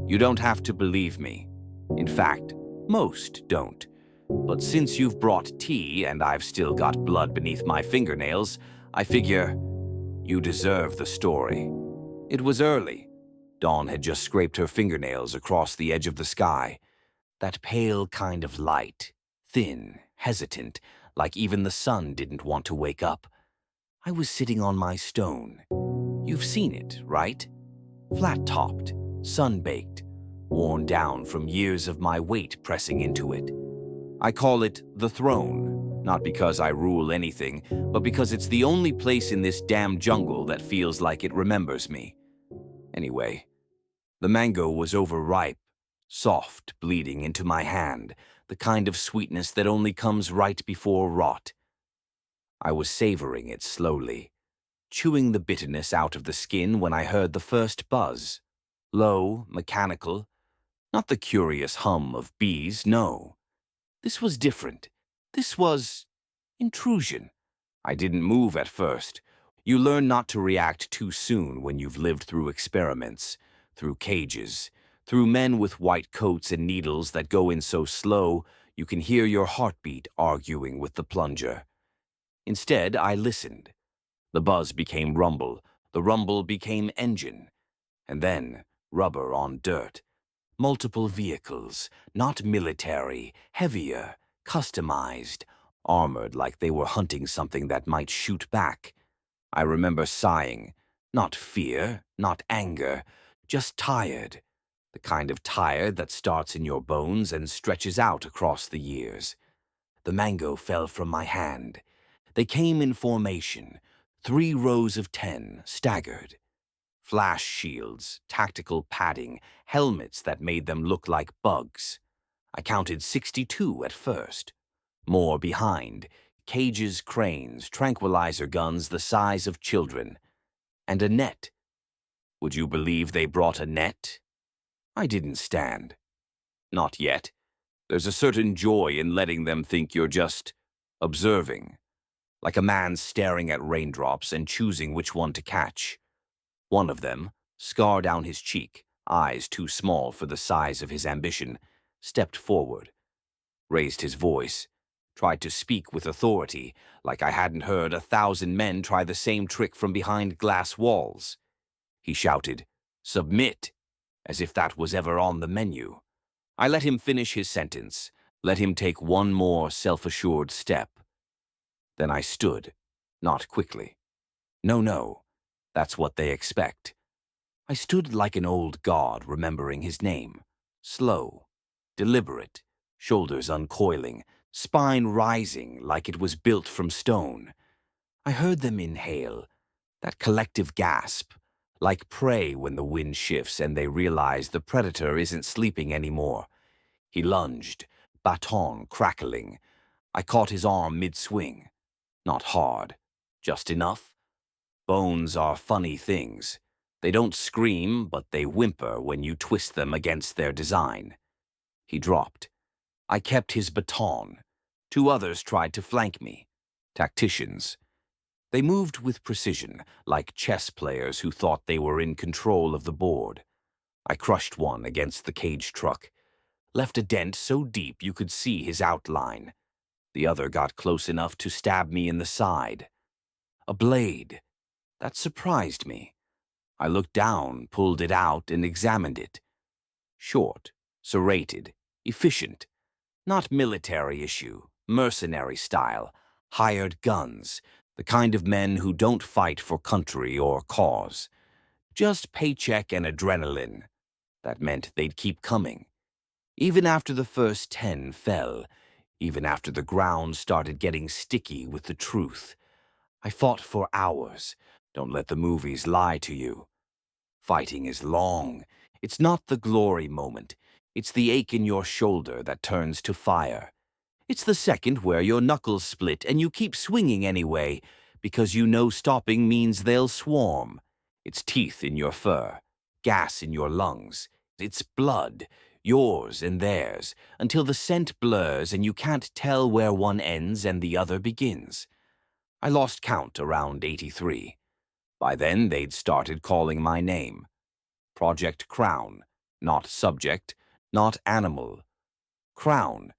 You don't have to believe me. In fact, most don't. But since you've brought tea and I've still got blood beneath my fingernails, I figure you deserve the story. It was early. Dawn had just scraped her fingernails across the edge of the sky. That pale kind of light, thin, hesitant, like even the sun didn't want to wake up. I was sitting on my stone. You've seen it, right? Flat-topped, sun-baked, worn down from years of my weight pressing into it. I call it the throne, not because I rule anything, but because it's the only place in this damn jungle that feels like it remembers me. Anyway, the mango was overripe, soft, bleeding into my hand, the kind of sweetness that only comes right before rot. I was savoring it slowly, chewing the bitterness out of the skin when I heard the first buzz. Low, mechanical, not the curious hum of bees, no. This was different. This was intrusion. I didn't move at first. You learn not to react too soon when you've lived through experiments, through cages, through men with white coats and needles that go in so slow you can hear your heartbeat arguing with the plunger. Instead, I listened. The buzz became rumble, the rumble became engine, and then rubber on dirt. Multiple vehicles, not military, heavier, customized, armored like they were hunting something that might shoot back. I remember sighing, not fear, not anger, just tired, the kind of tired that starts in your bones and stretches out across the years. The mango fell from my hand. They came in formation, 3 rows of 10, staggered. Flash shields, tactical padding, helmets that made them look like bugs. I counted 62 at first. More behind, cages, cranes, tranquilizer guns the size of children. And a net. Would you believe they brought a net? I didn't stand. Not yet. There's a certain joy in letting them think you're just observing. Like a man staring at raindrops and choosing which one to catch. One of them, scar down his cheek, eyes too small for the size of his ambition, stepped forward, raised his voice, tried to speak with authority, like I hadn't heard 1,000 men try the same trick from behind glass walls. He shouted, "Submit," as if that was ever on the menu. I let him finish his sentence, let him take one more self-assured step. Then I stood, not quickly. No. That's what they expect. I stood like an old god remembering his name. Slow, deliberate, shoulders uncoiling, spine rising like it was built from stone. I heard them inhale, that collective gasp, like prey when the wind shifts and they realize the predator isn't sleeping anymore. He lunged, baton crackling. I caught his arm mid-swing. Not hard, just enough. Bones are funny things. They don't scream, but they whimper when you twist them against their design. He dropped. I kept his baton. 2 others tried to flank me. Tacticians. They moved with precision, like chess players who thought they were in control of the board. I crushed one against the cage truck. Left a dent so deep you could see his outline. The other got close enough to stab me in the side. A blade. That surprised me. I looked down, pulled it out, and examined it. Short, serrated, efficient. Not military issue, mercenary style, hired guns, the kind of men who don't fight for country or cause. Just paycheck and adrenaline. That meant they'd keep coming. Even after the first 10 fell, even after the ground started getting sticky with the truth. I fought for hours. Don't let the movies lie to you. Fighting is long. It's not the glory moment. It's the ache in your shoulder that turns to fire. It's the second where your knuckles split and you keep swinging anyway, because you know stopping means they'll swarm. It's teeth in your fur, gas in your lungs. It's blood, yours and theirs, until the scent blurs and you can't tell where one ends and the other begins. I lost count around 83. By then, they'd started calling my name. Project Crown, not subject, not animal. Crown,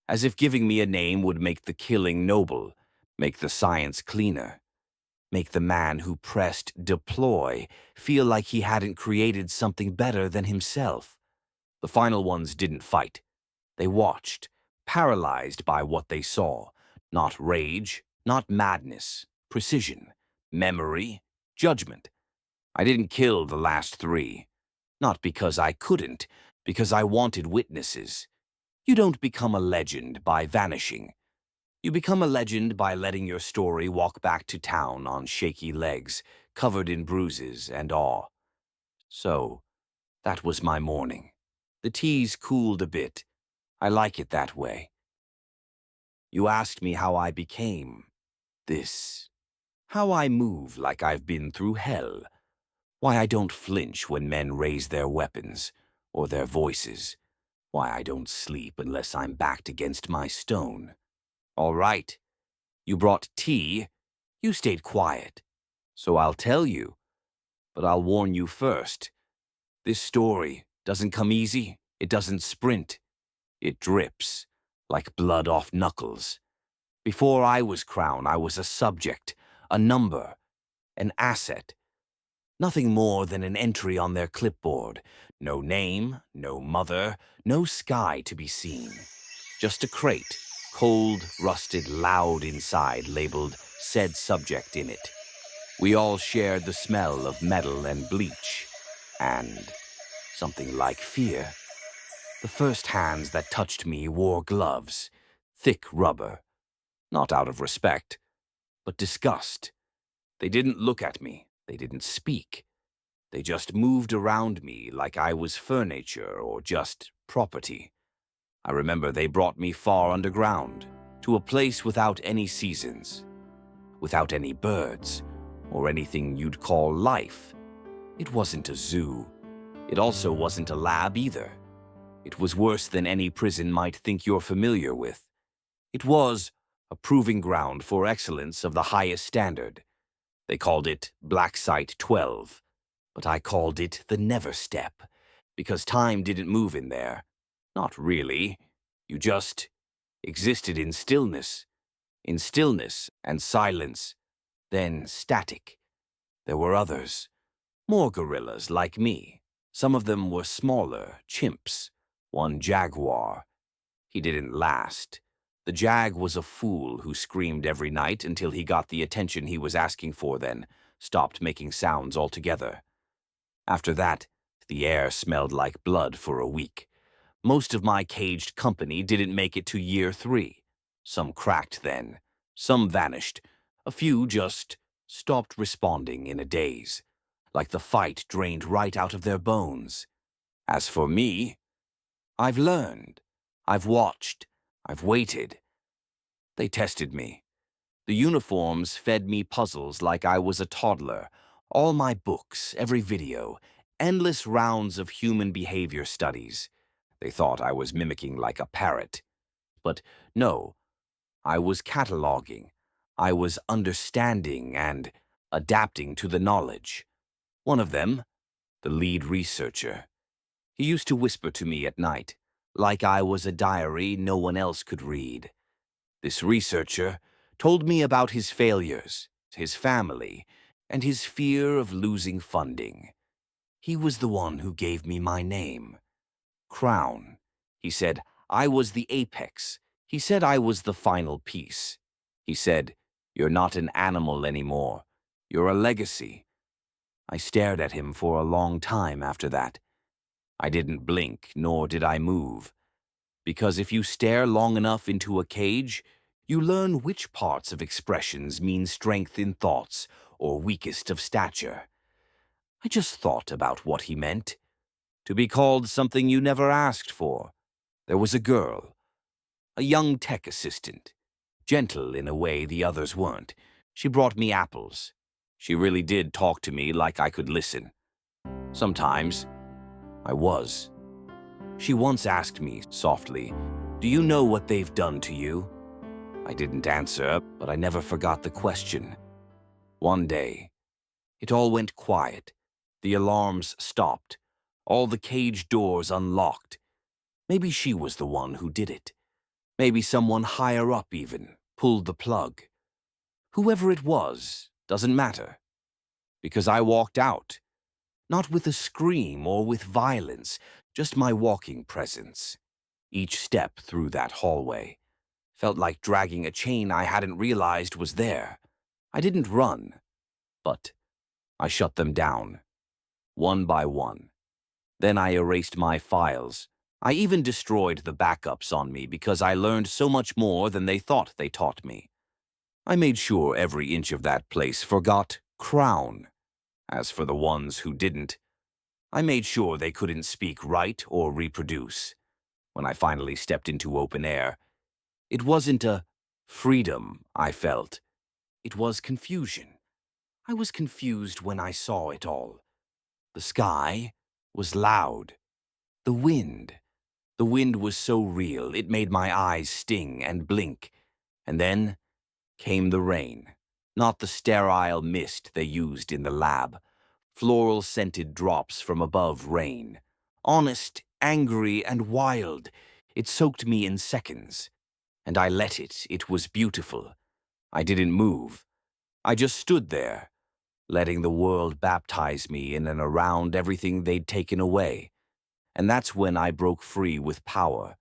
as if giving me a name would make the killing noble, make the science cleaner, make the man who pressed deploy feel like he hadn't created something better than himself. The final ones didn't fight. They watched, paralyzed by what they saw. Not rage, not madness, precision, memory, judgment. I didn't kill the last three. Not because I couldn't, because I wanted witnesses. You don't become a legend by vanishing. You become a legend by letting your story walk back to town on shaky legs, covered in bruises and awe. So, that was my morning. The tea's cooled a bit. I like it that way. You asked me how I became this. How I move like I've been through hell. Why I don't flinch when men raise their weapons or their voices. Why I don't sleep unless I'm backed against my stone. All right, you brought tea. You stayed quiet. So I'll tell you, but I'll warn you first. This story doesn't come easy. It doesn't sprint. It drips, like blood off knuckles. Before I was Crown, I was a subject, a number, an asset. Nothing more than an entry on their clipboard. No name, no mother, no sky to be seen. Just a crate, cold, rusted, loud inside, labeled "said subject" in it. We all shared the smell of metal and bleach. And something like fear. The first hands that touched me wore gloves, thick rubber. Not out of respect, but disgust. They didn't look at me. They didn't speak. They just moved around me like I was furniture or just property. I remember they brought me far underground, to a place without any seasons, without any birds, or anything you'd call life. It wasn't a zoo. It also wasn't a lab either. It was worse than any prison might think you're familiar with. It was a proving ground for excellence of the highest standard. They called it Black Site 12, but I called it the Never Step, because time didn't move in there. Not really. You just existed in stillness and silence, then static. There were others, more gorillas like me. Some of them were smaller, chimps. One jaguar. He didn't last. The jag was a fool who screamed every night until he got the attention he was asking for, then stopped making sounds altogether. After that, the air smelled like blood for a week. Most of my caged company didn't make it to year 3. Some cracked then. Some vanished. A few just stopped responding in a daze, like the fight drained right out of their bones. As for me, I've learned. I've watched. I've waited. They tested me. The uniforms fed me puzzles like I was a toddler. All my books, every video, endless rounds of human behavior studies. They thought I was mimicking like a parrot. But no, I was cataloging. I was understanding and adapting to the knowledge. One of them, the lead researcher, he used to whisper to me at night, like I was a diary no one else could read. This researcher told me about his failures, his family, and his fear of losing funding. He was the one who gave me my name. Crown. He said I was the apex. He said I was the final piece. He said, "You're not an animal anymore. You're a legacy." I stared at him for a long time after that. I didn't blink, nor did I move. Because if you stare long enough into a cage, you learn which parts of expressions mean strength in thoughts or weakest of stature. I just thought about what he meant. To be called something you never asked for. There was a girl, a young tech assistant, gentle in a way the others weren't. She brought me apples. She really did talk to me like I could listen. Sometimes I was. She once asked me softly, "Do you know what they've done to you?" I didn't answer, but I never forgot the question. One day, it all went quiet. The alarms stopped. all the cage doors unlocked. Maybe she was the one who did it. Maybe someone higher up even pulled the plug. Whoever it was, doesn't matter. Because I walked out. Not with a scream or with violence, just my walking presence. Each step through that hallway felt like dragging a chain I hadn't realized was there. I didn't run, but I shut them down, one by one. Then I erased my files. I even destroyed the backups on me because I learned so much more than they thought they taught me. I made sure every inch of that place forgot crown. As for the ones who didn't, I made sure they couldn't speak right or reproduce. When I finally stepped into open air, it wasn't a freedom I felt. It was confusion. I was confused when I saw it all. The sky was loud. The wind. The wind was so real, it made my eyes sting and blink. And then came the rain. Not the sterile mist they used in the lab. Floral-scented drops from above rain. Honest, angry, and wild. It soaked me in seconds. And I let it. It was beautiful. I didn't move. I just stood there, letting the world baptize me in and around everything they'd taken away. And that's when I broke free with power.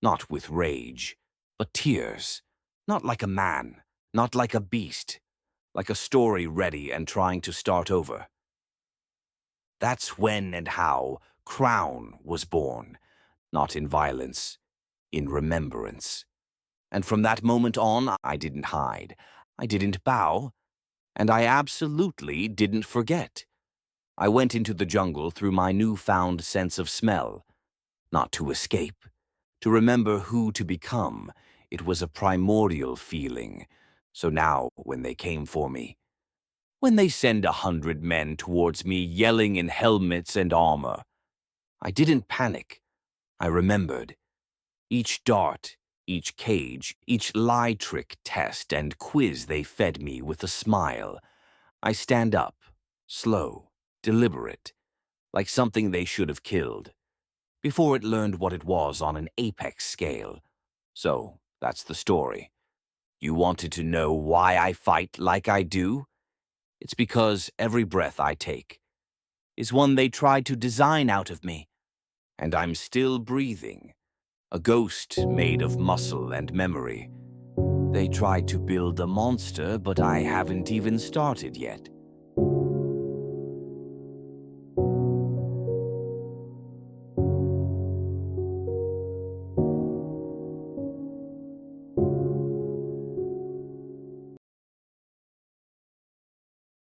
Not with rage, but tears. Not like a man, not like a beast, like a story ready and trying to start over. That's when and how Crown was born, not in violence, in remembrance. And from that moment on, I didn't hide, I didn't bow, and I absolutely didn't forget. I went into the jungle through my newfound sense of smell, not to escape, to remember who to become. It was a primordial feeling. So now, when they came for me, when they send 100 men towards me yelling in helmets and armor, I didn't panic. I remembered. Each dart, each cage, each lie trick test and quiz they fed me with a smile. I stand up, slow, deliberate, like something they should have killed, before it learned what it was on an apex scale. So, that's the story. You wanted to know why I fight like I do? It's because every breath I take is one they tried to design out of me, and I'm still breathing, a ghost made of muscle and memory. They tried to build a monster, but I haven't even started yet.